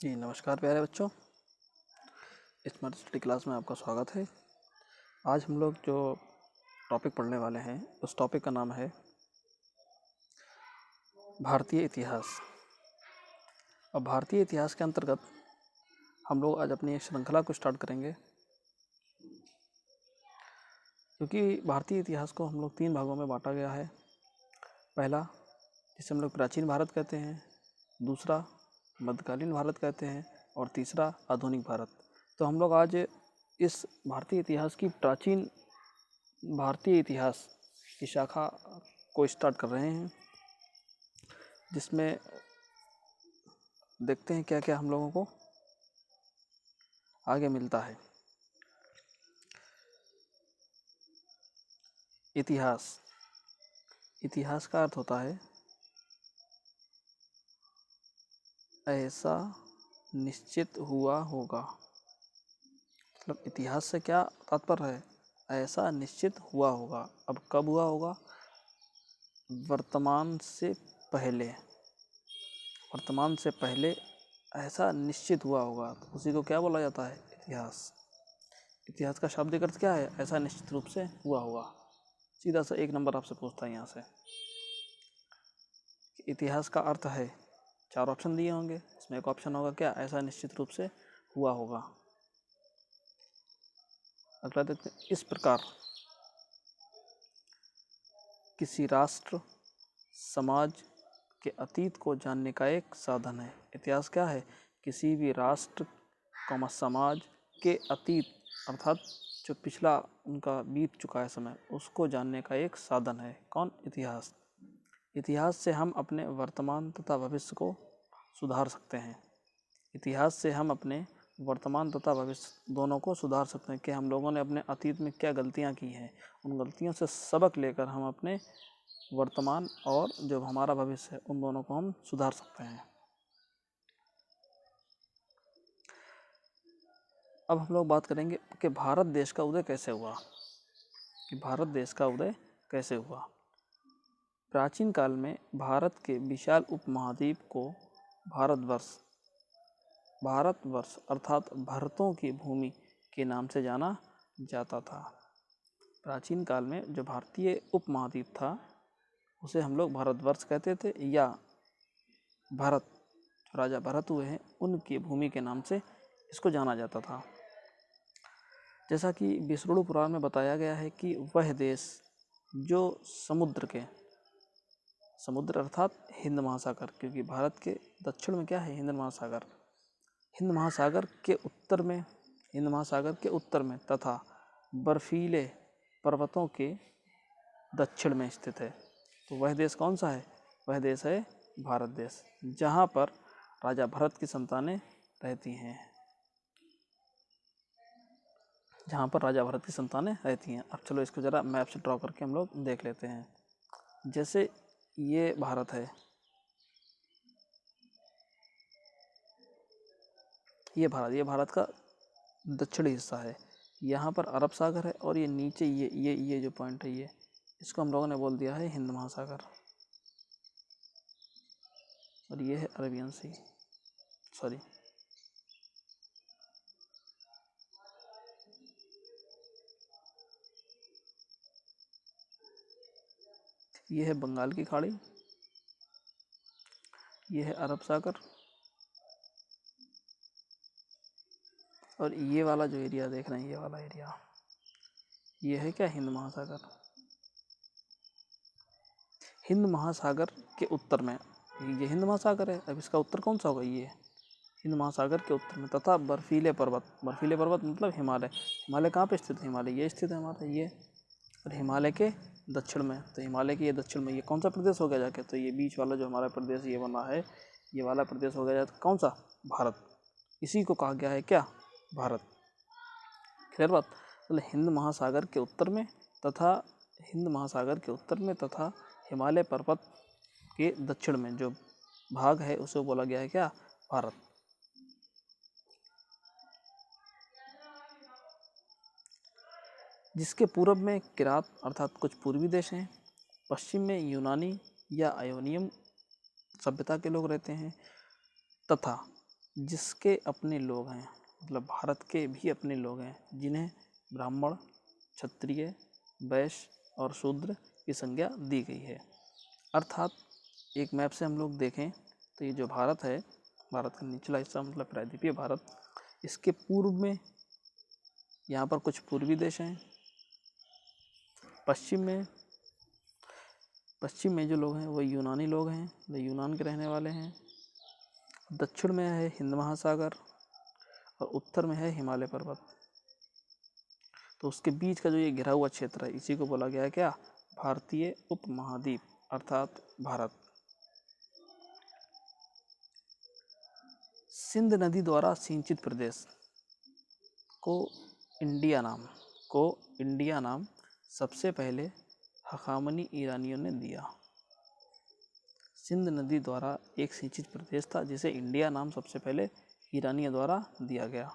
जी नमस्कार प्यारे बच्चों। स्मार्ट स्टडी क्लास में आपका स्वागत है। आज हम लोग जो टॉपिक पढ़ने वाले हैं उस टॉपिक का नाम है भारतीय इतिहास। अब भारतीय इतिहास के अंतर्गत हम लोग आज अपनी एक श्रृंखला को स्टार्ट करेंगे, क्योंकि भारतीय इतिहास को हम लोग 3 भागों में बांटा गया है। पहला, जिसे हम लोग प्राचीन भारत कहते हैं, दूसरा मध्यकालीन भारत कहते हैं, और तीसरा आधुनिक भारत। तो हम लोग आज इस भारतीय इतिहास की प्राचीन भारतीय इतिहास की शाखा को स्टार्ट कर रहे हैं, जिसमें देखते हैं क्या क्या हम लोगों को आगे मिलता है। इतिहास, इतिहास का अर्थ होता है ऐसा निश्चित हुआ होगा। मतलब इतिहास से क्या तात्पर्य है? ऐसा निश्चित हुआ होगा। अब कब हुआ होगा? वर्तमान से पहले, वर्तमान से पहले ऐसा निश्चित हुआ होगा, तो उसी को क्या बोला जाता है? इतिहास। इतिहास का शाब्दिक अर्थ क्या है? ऐसा निश्चित रूप से हुआ होगा। सीधा सा 1 नंबर आपसे पूछता है यहाँ से, इतिहास का अर्थ है, 4 ऑप्शन दिए होंगे, इसमें एक ऑप्शन होगा क्या? ऐसा निश्चित रूप से हुआ होगा। अगला देखते हैं, इस प्रकार किसी राष्ट्र समाज के अतीत को जानने का एक साधन है। इतिहास क्या है? किसी भी राष्ट्र समाज के अतीत अर्थात जो पिछला उनका बीत चुका है समय, उसको जानने का एक साधन है। कौन? इतिहास। इतिहास से हम अपने वर्तमान तथा भविष्य को सुधार सकते हैं। इतिहास से हम अपने वर्तमान तथा भविष्य दोनों को सुधार सकते हैं कि हम लोगों ने अपने अतीत में क्या गलतियां की हैं। उन गलतियों से सबक लेकर हम अपने वर्तमान और जो हमारा भविष्य है उन दोनों को हम सुधार सकते हैं। अब हम लोग बात करेंगे कि भारत देश का उदय कैसे हुआ। कि भारत देश का उदय कैसे हुआ। प्राचीन काल में भारत के विशाल उपमहाद्वीप को भारतवर्ष अर्थात भरतों की भूमि के नाम से जाना जाता था। प्राचीन काल में जो भारतीय उपमहाद्वीप था उसे हम लोग भारतवर्ष कहते थे, या भरत, राजा भरत हुए हैं उनकी भूमि के नाम से इसको जाना जाता था। जैसा कि विष्णु पुराण में बताया गया है कि वह देश जो समुद्र अर्थात हिंद महासागर, क्योंकि भारत के दक्षिण में क्या है? हिंद महासागर। हिंद महासागर के उत्तर में तथा बर्फीले पर्वतों के दक्षिण में स्थित है। तो वह देश कौन सा है? वह देश है भारत देश, जहाँ पर राजा भरत की संतानें रहती हैं। अब चलो इसको ज़रा मैप से ड्रॉ करके हम लोग देख लेते हैं। जैसे ये भारत है, ये भारत का दक्षिणी हिस्सा है। यहाँ पर अरब सागर है, और ये नीचे ये जो पॉइंट है, ये इसको हम लोगों ने बोल दिया है हिंद महासागर, और ये है अरेबियन सी, ये है बंगाल की खाड़ी, ये है अरब सागर, और ये वाला जो एरिया देख रहे हैं, ये वाला एरिया, ये है क्या? हिंद महासागर। हिंद महासागर के उत्तर में ये हिंद महासागर है। अब इसका उत्तर कौन सा होगा? ये हिंद महासागर के उत्तर में तथा बर्फीले पर्वत मतलब हिमालय कहाँ पे स्थित है? हिमालय ये स्थित है हमारा, ये, और हिमालय के दक्षिण में, तो हिमालय के ये दक्षिण में ये कौन सा प्रदेश हो गया जाके? तो ये बीच वाला जो हमारा प्रदेश ये बना है, ये वाला प्रदेश हो गया जाता कौन सा? भारत। इसी को कहा गया है क्या? भारत। क्लियर बात? तो हिंद महासागर के उत्तर में तथा हिमालय पर्वत के दक्षिण में जो भाग है उसे बोला गया है क्या? भारत। जिसके पूर्व में किरात अर्थात कुछ पूर्वी देश हैं, पश्चिम में यूनानी या आयोनियन सभ्यता के लोग रहते हैं, तथा जिसके अपने लोग हैं, मतलब भारत के भी अपने लोग हैं, जिन्हें ब्राह्मण, क्षत्रिय, वैश्य और शूद्र की संज्ञा दी गई है। अर्थात एक मैप से हम लोग देखें तो ये जो भारत है, भारत का निचला हिस्सा मतलब प्रायद्वीपीय भारत, इसके पूर्व में यहाँ पर कुछ पूर्वी देश हैं, पश्चिम में जो लोग हैं वो यूनानी लोग हैं, वो यूनान के रहने वाले हैं। दक्षिण में है हिंद महासागर और उत्तर में है हिमालय पर्वत। तो उसके बीच का जो ये घिरा हुआ क्षेत्र है, इसी को बोला गया है क्या? भारतीय उपमहाद्वीप अर्थात भारत। सिंध नदी द्वारा सिंचित प्रदेश को इंडिया नाम सबसे पहले हखामनी ईरानियों ने दिया। सिंध नदी द्वारा एक सिंचित प्रदेश था जिसे इंडिया नाम सबसे पहले ईरानियों द्वारा दिया गया।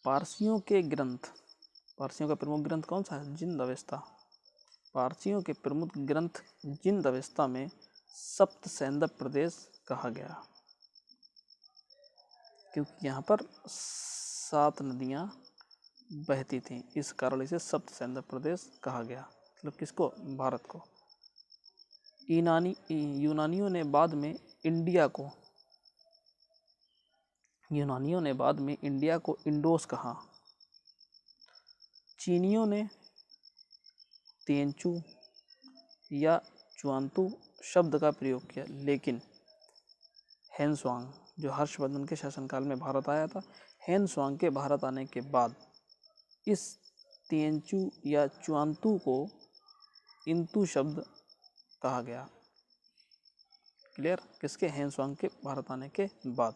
पारसियों का प्रमुख ग्रंथ कौन सा है? जिंद अवेस्ता। पारसियों के प्रमुख ग्रंथ जिंद अवेस्ता में सप्त सैंधव प्रदेश कहा गया, क्योंकि यहाँ पर 7 नदियाँ बहती थीं, इस कारण इसे सप्त सैंधव प्रदेश कहा गया। मतलब किसको? भारत को। यूनानियों ने बाद में इंडिया को इंडोस कहा। चीनियों ने तेंचू या चुआंतू शब्द का प्रयोग किया, लेकिन हेनसुआंग जो हर्षवर्धन के शासनकाल में भारत आया था, हेनसुआंग के भारत आने के बाद इस तेंचू या चुआंतू को इंतु शब्द कहा गया। क्लियर? किसके? हेनसुआंग के भारत आने के बाद।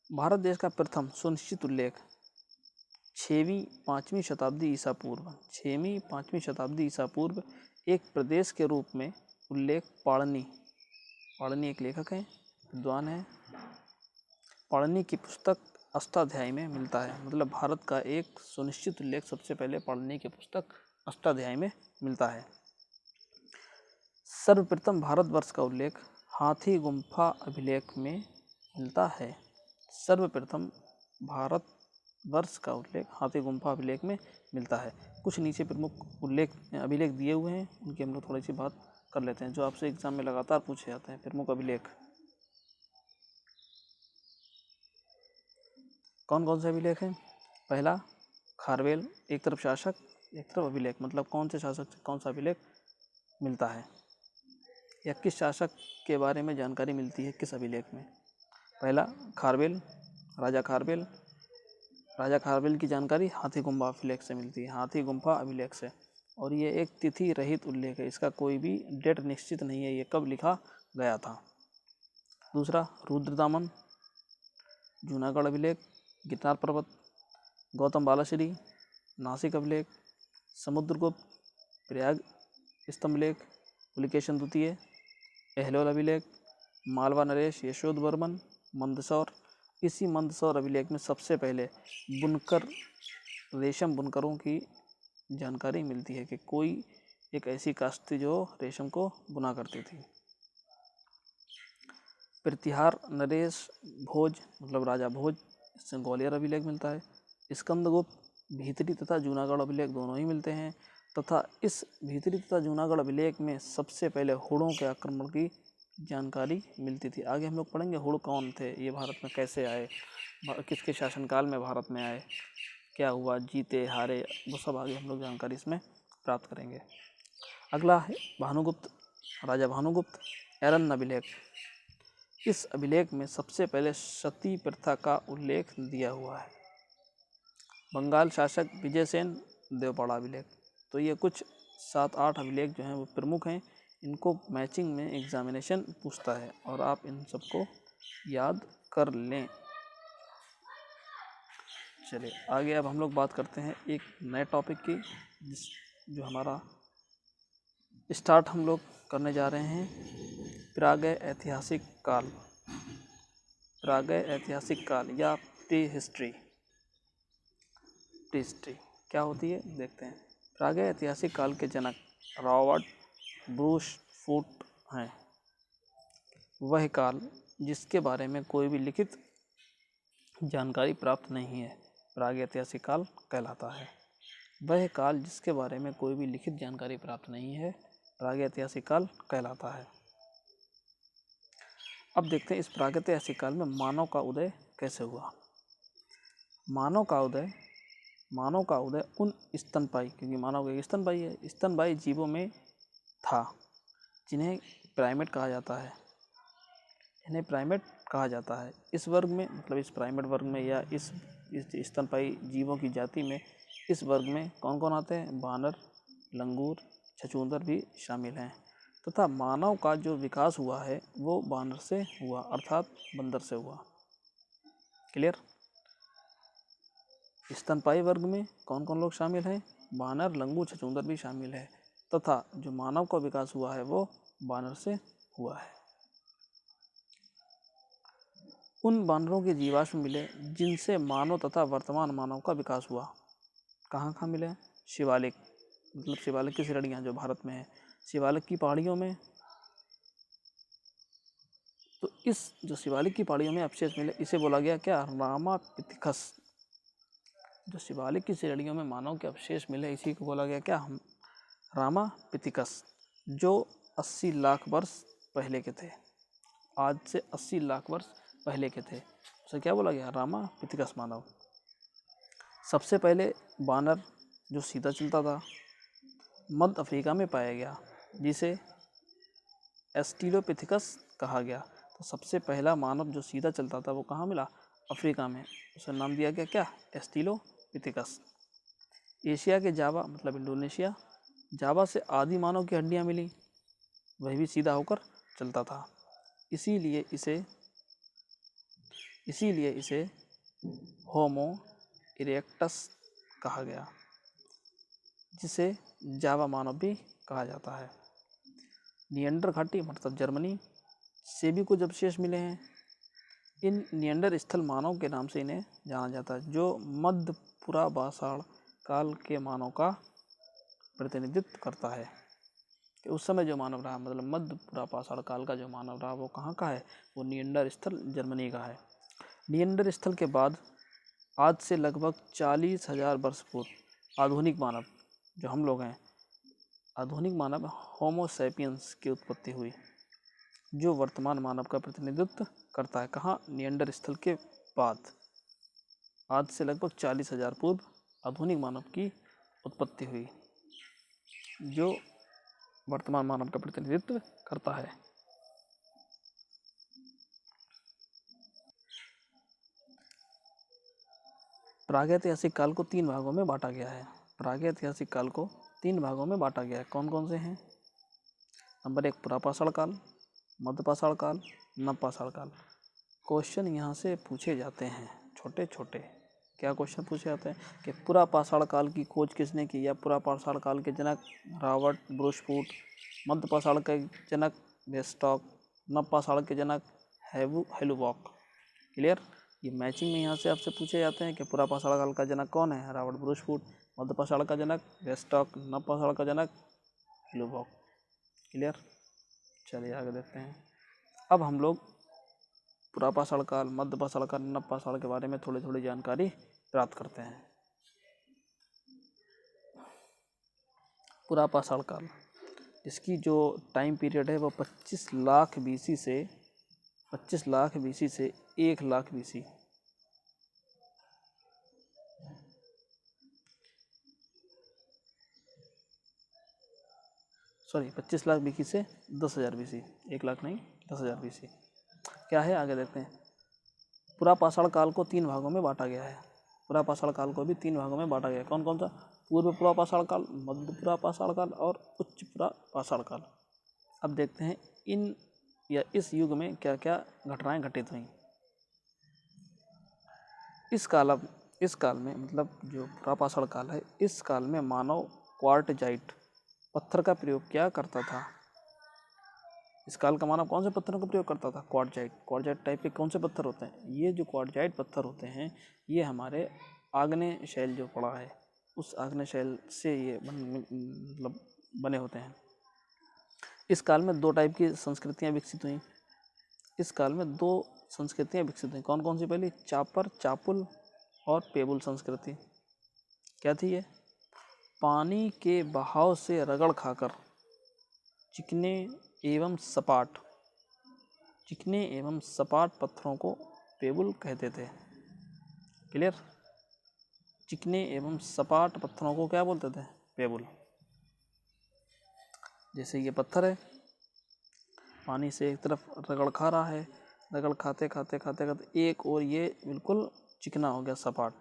भारत देश का प्रथम सुनिश्चित उल्लेख 6वीं-5वीं शताब्दी ईसा पूर्व एक प्रदेश के रूप में उल्लेख पाणिनि एक लेखक है, विद्वान है। पाणिनि की पुस्तक अष्टाध्यायी में मिलता है। मतलब भारत का एक सुनिश्चित उल्लेख सबसे पहले पाणिनि की पुस्तक अष्टाध्यायी में मिलता है। सर्वप्रथम भारतवर्ष का उल्लेख हाथी गुम्फा अभिलेख में मिलता है। सर्वप्रथम भारतवर्ष का उल्लेख हाथी गुम्फा अभिलेख में मिलता है। कुछ नीचे प्रमुख अभिलेख दिए हुए हैं, उनकी हम लोग थोड़ी सी बात कर लेते हैं, जो आपसे एग्जाम में लगातार पूछे जाते हैं। प्रमुख अभिलेख कौन कौन से अभिलेख हैं? पहला खारवेल, एक तरफ शासक एक तरफ अभिलेख, मतलब कौन से शासक से कौन सा अभिलेख मिलता है या किस शासक के बारे में जानकारी मिलती है किस अभिलेख में। पहला खारवेल, राजा खारवेल की जानकारी हाथी गुम्फा अभिलेख से मिलती है, हाथी गुम्फा अभिलेख से। और ये एक तिथि रहित उल्लेख है, इसका कोई भी डेट निश्चित नहीं है, ये कब लिखा गया था। दूसरा रुद्रदामन, जूनागढ़ अभिलेख, गिरनार पर्वत, गौतम बालाश्री, नासिक अभिलेख, समुद्रगुप्त, प्रयाग स्तंभलेख, पुलिकेशन द्वितीय, एहलोल अभिलेख, मालवा नरेश, यशोधवर्मन, मंदसौर। इसी मंदसौर अभिलेख में सबसे पहले रेशम बुनकरों की जानकारी मिलती है कि कोई एक ऐसी कास्ट थी जो रेशम को बुना करती थी। प्रतिहार नरेश भोज, मतलब राजा भोज, इससे ग्वालियर अभिलेख मिलता है। स्कंदगुप्त, भीतरी तथा जूनागढ़ अभिलेख दोनों ही मिलते हैं, तथा इस भीतरी तथा जूनागढ़ अभिलेख में सबसे पहले हुड़ों के आक्रमण की जानकारी मिलती थी। आगे हम लोग पढ़ेंगे हुड़ कौन थे, ये भारत में कैसे आए, किसके शासनकाल में भारत में आए, क्या हुआ, जीते हारे, वो सब आगे हम लोग जानकारी इसमें प्राप्त करेंगे। अगला है भानुगुप्त, राजा भानुगुप्त, एरन अभिलेख। इस अभिलेख में सबसे पहले सती प्रथा का उल्लेख दिया हुआ है। बंगाल शासक विजयसेन, देवपाड़ा अभिलेख। तो ये कुछ 7-8 अभिलेख जो हैं वो प्रमुख हैं, इनको मैचिंग में एग्जामिनेशन पूछता है और आप इन सबको याद कर लें। चलिए आगे अब हम लोग बात करते हैं एक नए टॉपिक की, जो हमारा स्टार्ट हम लोग करने जा रहे हैं, प्रागैतिहासिक ऐतिहासिक काल या प्री हिस्ट्री क्या होती है देखते हैं। प्रागैतिहासिक काल के जनक रॉबर्ट ब्रूस फूट हैं। वह काल जिसके बारे में कोई भी लिखित जानकारी प्राप्त नहीं है प्रागैतिहासिक काल कहलाता है। वह काल जिसके बारे में कोई भी लिखित जानकारी प्राप्त नहीं है प्रागैतिहासिक काल कहलाता है। अब देखते हैं इस प्रागैतिहासिक काल में मानव का उदय कैसे हुआ। मानव का उदय उन स्तनपायी, क्योंकि मानव एक स्तनपायी है, स्तनपायी जीवों में था जिन्हें प्राइमेट कहा जाता है। इन्हें प्राइमेट कहा जाता है। इस वर्ग में, मतलब इस प्राइमेट वर्ग में या इस स्तनपायी जीवों की जाति में, इस वर्ग में कौन कौन आते हैं? बानर, लंगूर, छछूंदर भी शामिल हैं। तथा मानव का जो विकास हुआ है वो बानर से हुआ, अर्थात बंदर से हुआ। क्लियर? स्तनपायी वर्ग में कौन कौन लोग शामिल हैं? बानर, लंगूर, छछूंदर भी शामिल है। तथा जो मानव का विकास हुआ है वो बानर से हुआ है। उन बानरों के जीवाश्म मिले जिनसे मानव तथा वर्तमान मानव का विकास हुआ। कहाँ कहाँ मिले? शिवालिक, मतलब शिवालिक की श्रेणियाँ जो भारत में है, शिवालिक की पहाड़ियों में। तो इस जो शिवालिक की पहाड़ियों में अवशेष मिले, इसे बोला गया क्या? रामापिथिकस। जो शिवालिक की श्रेणियों में मानव के अवशेष मिले, इसी को बोला गया क्या? रामापिथिकस, जो 80 लाख वर्ष पहले के थे। आज से 80 लाख वर्ष पहले के थे, उसे क्या बोला गया? रामापिथिकस मानव। सबसे पहले बानर जो सीधा चलता था मध्य अफ्रीका में पाया गया, जिसे एस्टिलोपिथिकस कहा गया। तो सबसे पहला मानव जो सीधा चलता था वो कहाँ मिला? अफ्रीका में। उसे नाम दिया गया क्या? एस्टिलोपिथिकस। एशिया के जावा, मतलब इंडोनेशिया, जावा से आदि मानव की हड्डियाँ मिली, वह भी सीधा होकर चलता था। इसीलिए इसे होमो इरेक्टस कहा गया, जिसे जावा मानव भी कहा जाता है। नियंडर घाटी, मतलब जर्मनी से भी कुछ अवशेष मिले हैं। इन नियंडर स्थल मानव के नाम से इन्हें जाना जाता है, जो मध्य पुरापाषाण काल के मानव का प्रतिनिधित्व करता है। कि उस समय जो मानव रहा, मतलब मध्य पुरापाषाण काल का जो मानव रहा, वो कहाँ का है? वो नियंडर स्थल जर्मनी का है। नियंडर स्थल के बाद आज से लगभग 40,000 वर्ष पूर्व आधुनिक मानव, जो हम लोग हैं, आधुनिक मानव होमो सैपियंस की उत्पत्ति हुई, जो वर्तमान मानव का प्रतिनिधित्व करता है। कहाँ? नियंडर स्थल के बाद आज से लगभग 40,000 पूर्व आधुनिक मानव की उत्पत्ति हुई, जो वर्तमान मानव का प्रतिनिधित्व करता है। प्रागैतिहासिक काल को 3 भागों में बांटा गया है। प्रागैतिहासिक काल को 3 भागों में बांटा गया है। कौन कौन से हैं? नंबर 1 पुरापाषाण काल, मध्यपाषाण काल, नवपाषाण काल। क्वेश्चन यहाँ से पूछे जाते हैं छोटे छोटे। क्या क्वेश्चन पूछे जाते हैं? कि पुरापाषाण काल की खोज किसने की? या पुरापाषाण काल के जनक रॉबर्ट ब्रूसफूट, मध्यपाषाण के जनक वेस्टॉक, नवपाषाण के जनक हेलुबॉक। क्लियर? ये मैचिंग में यहाँ से आपसे पूछे जाते हैं कि पुरापाषाण काल का जनक कौन है? रॉबर्ट ब्रूसफूट। मध्यपाषाण का जनक वेस्टॉक। नवपाषाण का जनक हेलुबॉक। क्लियर? चलिए आगे देखते हैं। अब हम लोग पुरापाषाण काल, मध्यपाषाण काल, नवपाषाण के बारे में थोड़ी थोड़ी जानकारी प्राप्त करते हैं। पुरापाषाण काल, इसकी जो टाइम पीरियड है वो 25 लाख बीसी से 1 lakh BC, sorry 25 lakh BC से 10,000 बीसी, 1 लाख नहीं 10,000 बीसी। क्या है? आगे देखते हैं। पुरापाषाण काल को 3 भागों में बांटा गया है। पुरापाषाण काल को भी 3 भागों में बांटा गया है। कौन कौन सा? पूर्व पुरापाषाण काल, मध्य पुरापाषाण काल और उच्च पुरापाषाण काल। अब देखते हैं इस युग में क्या क्या घटनाएं घटित हुई। इस काल में, मतलब जो पुरापाषाण काल है, इस काल में मानव क्वार्टजाइट पत्थर का प्रयोग क्या करता था? इस काल का मानव कौन से पत्थरों का प्रयोग करता था? क्वार्टजाइट टाइप के कौन से पत्थर होते हैं? ये जो क्वार्टजाइट पत्थर होते हैं, ये हमारे आग्नेय शैल जो पड़ा है, उस आग्नेय शैल से ये मतलब बने होते हैं। इस काल में 2 टाइप की संस्कृतियाँ विकसित हुई। इस काल में दो संस्कृतियाँ विकसित हुई। कौन कौन सी? पहली चापर चापुल और पेबुल संस्कृति। क्या थी ये? पानी के बहाव से रगड़ खाकर चिकने एवं सपाट पत्थरों को पेबुल कहते थे। क्लियर? चिकने एवं सपाट पत्थरों को क्या बोलते थे? पेबुल। जैसे ये पत्थर है, पानी से एक तरफ रगड़ खा रहा है, रगड़ खाते खाते खाते खाते एक और ये बिल्कुल चिकना हो गया, सपाट,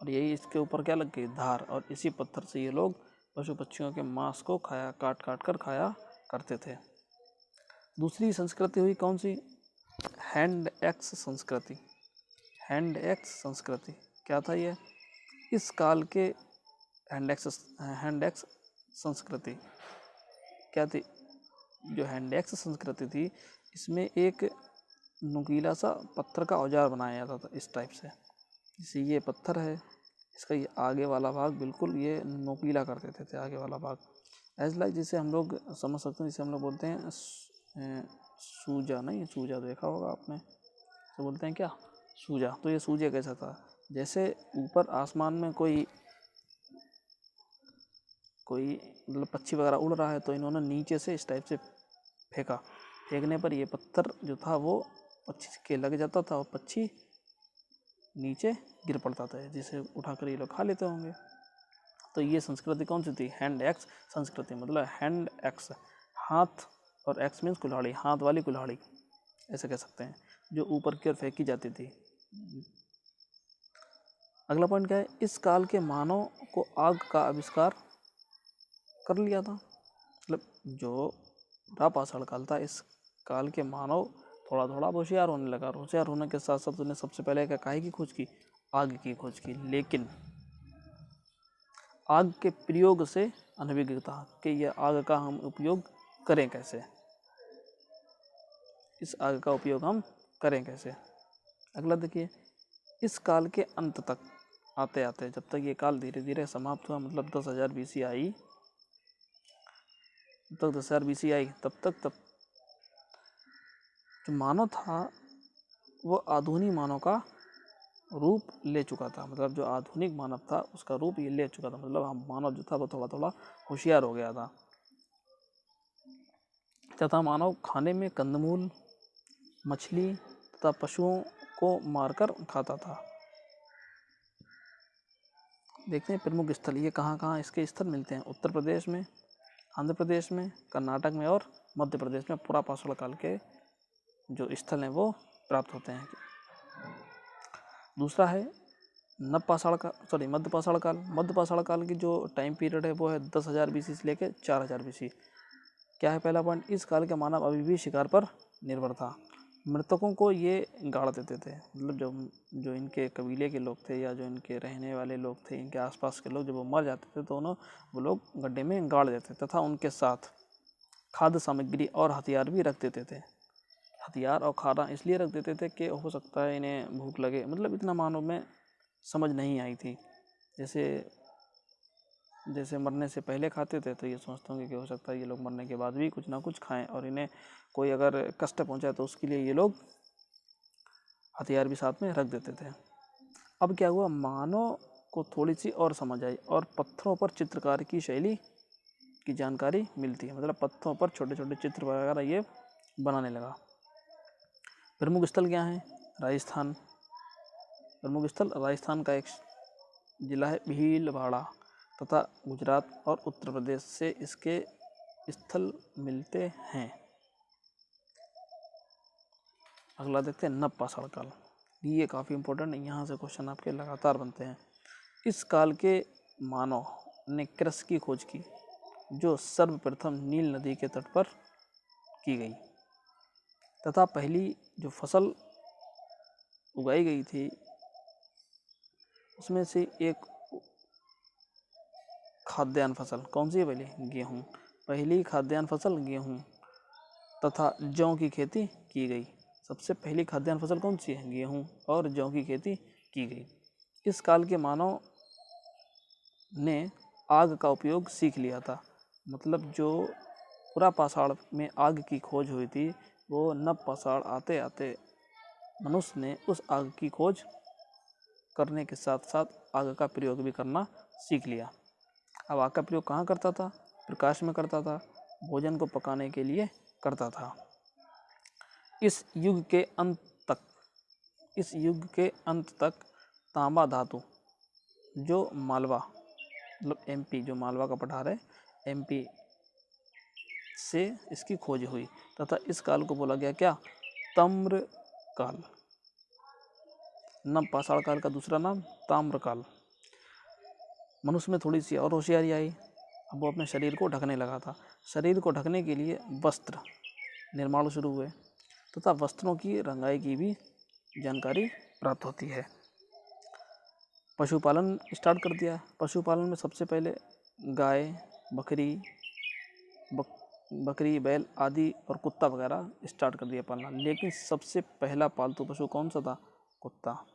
और यही इसके ऊपर क्या लग गई? धार। और इसी पत्थर से ये लोग पशु पक्षियों के मांस को काट काट कर खाया करते थे। दूसरी संस्कृति हुई कौन सी? हैंड एक्स संस्कृति। हैंड एक्स संस्कृति क्या था ये? इस काल के हैंड एक्स संस्कृति क्या थी? जो हैंड एक्स संस्कृति थी, इसमें एक नुकीला सा पत्थर का औजार बनाया जाता था इस टाइप से। जैसे ये पत्थर है, इसका ये आगे वाला भाग बिल्कुल ये नुकीला कर देते थे, आगे वाला भाग एज लाइक, जिसे हम लोग समझ सकते हैं, जिसे हम लोग बोलते हैं सूजा। नहीं, सूजा देखा होगा आपने, तो बोलते हैं क्या? सूजा। तो ये सूजा कैसा था? जैसे ऊपर आसमान में कोई मतलब पक्षी वगैरह उड़ रहा है, तो इन्होंने नीचे से इस टाइप से फेंका। फेंकने पर ये पत्थर जो था वो पक्षी के लग जाता था और पक्षी नीचे गिर पड़ता था, जिसे उठाकर ये लोग खा लेते होंगे। तो ये संस्कृति कौन सी थी? हैंड एक्स संस्कृति। मतलब हैंड एक्स, हाथ, और एक्स मीन्स कुल्हाड़ी, हाथ वाली कुल्हाड़ी ऐसे कह सकते हैं, जो ऊपर की ओर फेंकी जाती थी। अगला पॉइंट क्या है? इस काल के मानव को आग का आविष्कार कर लिया था। मतलब जो प्रापाषाण काल था, इस काल के मानव थोड़ा थोड़ा होशियार होने लगा। होशियार होने के साथ साथ उन्हें सबसे पहले क्या काहे की खोज की? आग की खोज की। लेकिन आग के प्रयोग से अनभिज्ञ था कि यह आग का हम उपयोग करें कैसे, इस आग का उपयोग हम करें कैसे। अगला देखिए, इस काल के अंत तक आते आते, जब तक ये काल धीरे धीरे समाप्त हुआ, मतलब 10,000 BC आई, तब 10,000 BC आई, तब जो मानव था वो आधुनिक मानव का रूप ले चुका था। मतलब जो आधुनिक मानव था उसका रूप ये ले चुका था। मतलब हम मानव जो था वो थोड़ा थोड़ा होशियार हो गया था, तथा मानव खाने में कंदमूल, मछली तथा पशुओं को मारकर खाता था। देखते हैं प्रमुख स्थल, ये कहाँ कहाँ इसके स्थल मिलते हैं? उत्तर प्रदेश में, आंध्र प्रदेश में, कर्नाटक में और मध्य प्रदेश में पुरापाषाण काल के जो स्थल हैं वो प्राप्त होते हैं। दूसरा है मध्यपाषाण काल। मध्यपाषाण काल की जो टाइम पीरियड है वो है 10,000 BC से लेकर 4,000 BC। क्या है पहला पॉइंट? इस काल के मानव अभी भी शिकार पर निर्भर था। मृतकों को ये गाड़ देते थे। मतलब जो इनके कबीले के लोग थे या जो इनके रहने वाले लोग थे, इनके आसपास के लोग, जब वो मर जाते थे तो वो लोग गड्ढे में गाड़ देते तथा उनके साथ खाद्य सामग्री और हथियार भी रख देते थे। हथियार और खाना इसलिए रख देते थे कि हो सकता है इन्हें भूख लगे। मतलब इतना मानव में समझ नहीं आई थी। जैसे मरने से पहले खाते थे, तो ये सोचते होंगे कि हो सकता है ये लोग मरने के बाद भी कुछ ना कुछ खाएं, और इन्हें कोई अगर कष्ट पहुंचाए तो उसके लिए ये लोग हथियार भी साथ में रख देते थे। अब क्या हुआ? मानव को थोड़ी सी और समझ आई और पत्थरों पर चित्रकारी की शैली की जानकारी मिलती है। मतलब पत्थरों पर छोटे छोटे चित्र वगैरह ये बनाने लगा। प्रमुख स्थल क्या है? राजस्थान। प्रमुख स्थल राजस्थान का एक जिला है भीलवाड़ा, तथा गुजरात और उत्तर प्रदेश से इसके स्थल मिलते हैं। अगला देखते हैं नवपाषाण काल। ये काफ़ी इंपॉर्टेंट है, यहाँ से क्वेश्चन आपके लगातार बनते हैं। इस काल के मानव ने कृषि की खोज की, जो सर्वप्रथम नील नदी के तट पर की गई, तथा पहली जो फसल उगाई गई थी उसमें से एक खाद्यान्न फसल कौन सी है? पहले गेहूँ। पहली खाद्यान्न फसल गेहूँ तथा जौ की खेती की गई। सबसे पहली खाद्यान्न फसल कौन सी है? गेहूँ और जौ की खेती की गई। इस काल के मानव ने आग का उपयोग सीख लिया था। मतलब जो पुरापाषाण में आग की खोज हुई थी वो नभ पाषाण आते आते मनुष्य ने उस आग की खोज करने के साथ साथ आग का प्रयोग भी करना सीख लिया। अब आग का प्रयोग कहाँ करता था? प्रकाश में करता था, भोजन को पकाने के लिए करता था। इस युग के अंत तक तांबा धातु जो मालवा मतलब एमपी, जो मालवा का पठार है एमपी से इसकी खोज हुई तथा इस काल को बोला गया क्या? ताम्र काल। नव पाषाण काल का दूसरा नाम ताम्र काल। मनुष्य में थोड़ी सी और होशियारी आई। अब वो अपने शरीर को ढकने लगा था। शरीर को ढकने के लिए वस्त्र निर्माण शुरू हुए तथा वस्त्रों की रंगाई की भी जानकारी प्राप्त होती है। पशुपालन स्टार्ट कर दिया। पशुपालन में सबसे पहले गाय, बकरी, बैल आदि और कुत्ता वगैरह स्टार्ट कर दिया पालना। लेकिन सबसे पहला पालतू पशु कौन सा था? कुत्ता।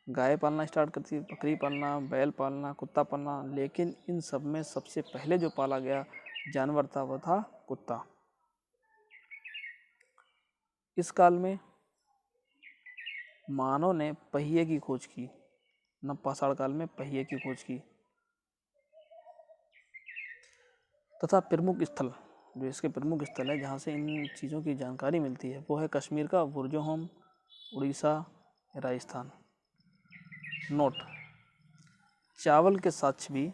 गाय पालना स्टार्ट कर दी, बकरी पालना, बैल पालना, कुत्ता पालना, लेकिन इन सब में सबसे पहले जो पाला गया जानवर था वह था कुत्ता। इस काल में मानव ने पहिए की खोज की। नव पाषाण काल में पहिए की खोज की तथा प्रमुख स्थल, जो इसके प्रमुख स्थल है जहाँ से इन चीज़ों की जानकारी मिलती है, वो है कश्मीर का बुर्जोहम, उड़ीसा, राजस्थान। नोट: चावल के साक्ष्य भी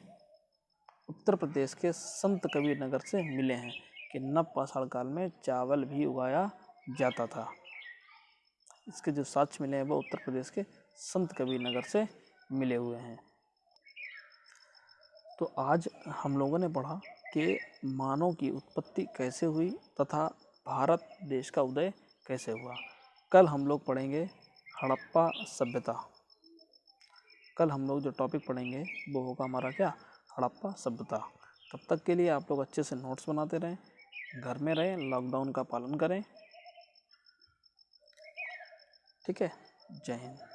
उत्तर प्रदेश के संत कबीर नगर से मिले हैं कि नव पाषाण काल में चावल भी उगाया जाता था। इसके जो साक्ष्य मिले हैं वो उत्तर प्रदेश के संत कबीर नगर से मिले हुए हैं। तो आज हम लोगों ने पढ़ा कि मानव की उत्पत्ति कैसे हुई तथा भारत देश का उदय कैसे हुआ। कल हम लोग पढ़ेंगे हड़प्पा सभ्यता। कल हम लोग जो टॉपिक पढ़ेंगे वो होगा हमारा क्या? हड़प्पा सभ्यता। तब तक के लिए आप लोग अच्छे से नोट्स बनाते रहें, घर में रहें, लॉकडाउन का पालन करें। ठीक है, जय हिंद।